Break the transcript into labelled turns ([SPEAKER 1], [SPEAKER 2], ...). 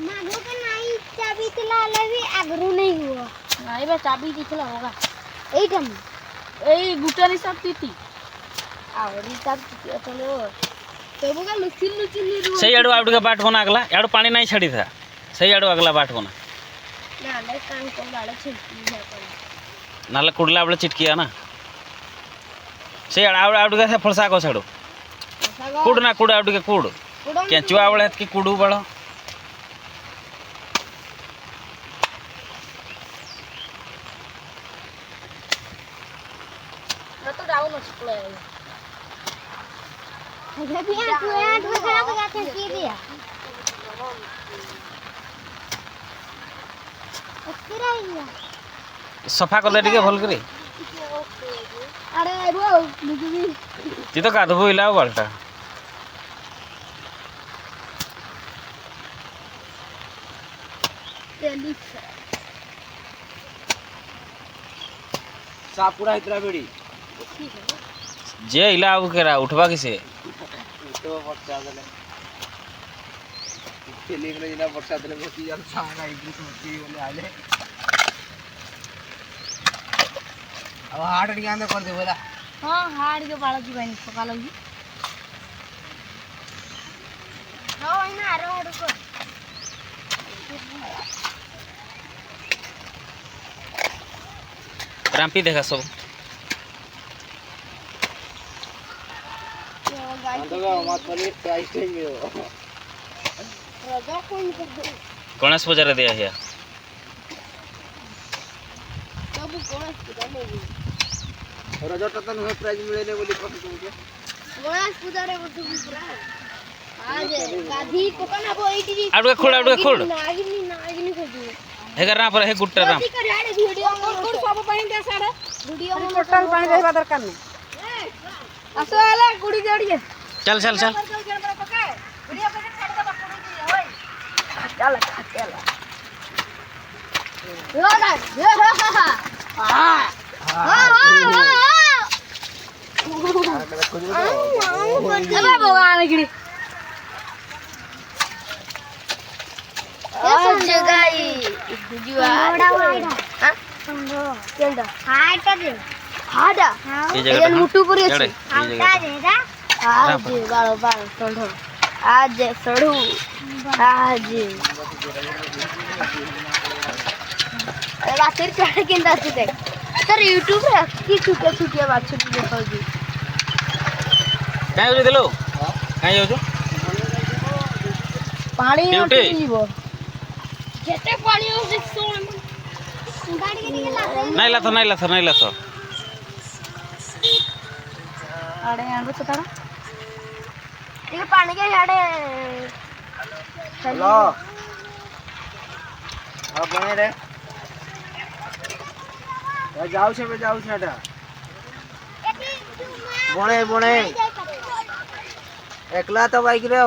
[SPEAKER 1] मागो का नहीं चाबी तिला भी आगरू नहीं हुआ नहीं बे चाबी दिखला होगा एटम ए गुटरी सब तीती आवरी सब तीती चलो तबु का लुचिन लुचिन
[SPEAKER 2] सही आडू आउट का बाट बना अगला आडू पानी नहीं छड़ी था सही आडू अगला बाट बना
[SPEAKER 1] ना ले कान को डाले छिटकी है पर
[SPEAKER 2] नाले कुडला बड़े चिटकिया ना सही आडू आउट का फलसा को छड़ो कुड ना कुड आउट के कुड केचुआ बड़े की कुडू बड़ो
[SPEAKER 1] ना तो डाउन स्प्ले है भी आठ खराब हो जाते हैं दिया
[SPEAKER 2] सफा कर दे टिके भल करी
[SPEAKER 1] अरे रो
[SPEAKER 2] ती तो कादबो इला बालटा
[SPEAKER 3] साफ पूरा इतना बेड़ी
[SPEAKER 2] जे इला आउ केरा उठवा किसे
[SPEAKER 3] तो वर्षा देले खेली में इना वर्षा देले मोती यार सांगा इग्री मोती बोले आले अब हार्ट डिगान दे कर दे बोला
[SPEAKER 1] हां हार्ट के बाला जी बनी सकालो जी हां इना आरो हार्ट को
[SPEAKER 2] रामपी देखा सब
[SPEAKER 3] अंदर मत पड़ी प्राइस टेंगे
[SPEAKER 1] राजा कोई कर
[SPEAKER 2] गणेश पूजा रे दिया है
[SPEAKER 1] सब गणेश पूजा में
[SPEAKER 3] रजो तन है प्राइस मिले ने बोली कथि तुमके
[SPEAKER 1] गणेश पूजा रे बोलते पूरा आज गाधी कोकन अब एटी
[SPEAKER 2] आडू के खोड
[SPEAKER 1] नागिनी खोजू
[SPEAKER 2] हे करना पर हे गुट्टा राम
[SPEAKER 1] वीडियो में सब पानी दे सारे वीडियो में
[SPEAKER 4] टोटल पानी रहबा दरकार नहीं
[SPEAKER 1] असो वाला गुड़ी जोड़िए
[SPEAKER 2] चल चल चल
[SPEAKER 1] वीडियो के छाड़ दे गुड़ी होय चल चल लो दा अबे भगवान गिरी आज गाई वीडियो हां केंदा हाटा दे हाडा
[SPEAKER 2] ये जगह
[SPEAKER 1] मुट्टू पूरी
[SPEAKER 2] चढ़े,
[SPEAKER 1] अच्छी
[SPEAKER 2] ये जगह
[SPEAKER 1] दे दा आज बालो बालो संढो आज सड़ू आज अरे बातें चढ़ के अंदर से देख सर YouTube पे की छुटे छुटे बात छुटी देखो जी
[SPEAKER 2] काहे हो दिलो काहे हो जो
[SPEAKER 1] पानी
[SPEAKER 2] ड्यूटी
[SPEAKER 1] जीवो जेते पानी हो से सोन गाड़ी के निकल
[SPEAKER 2] नहीं लाथो
[SPEAKER 1] अरे यार बच्चा तारा ये पानी के याडे
[SPEAKER 3] हेलो अब बने रे जाऊ छे टा बने एकला तो बाइक रे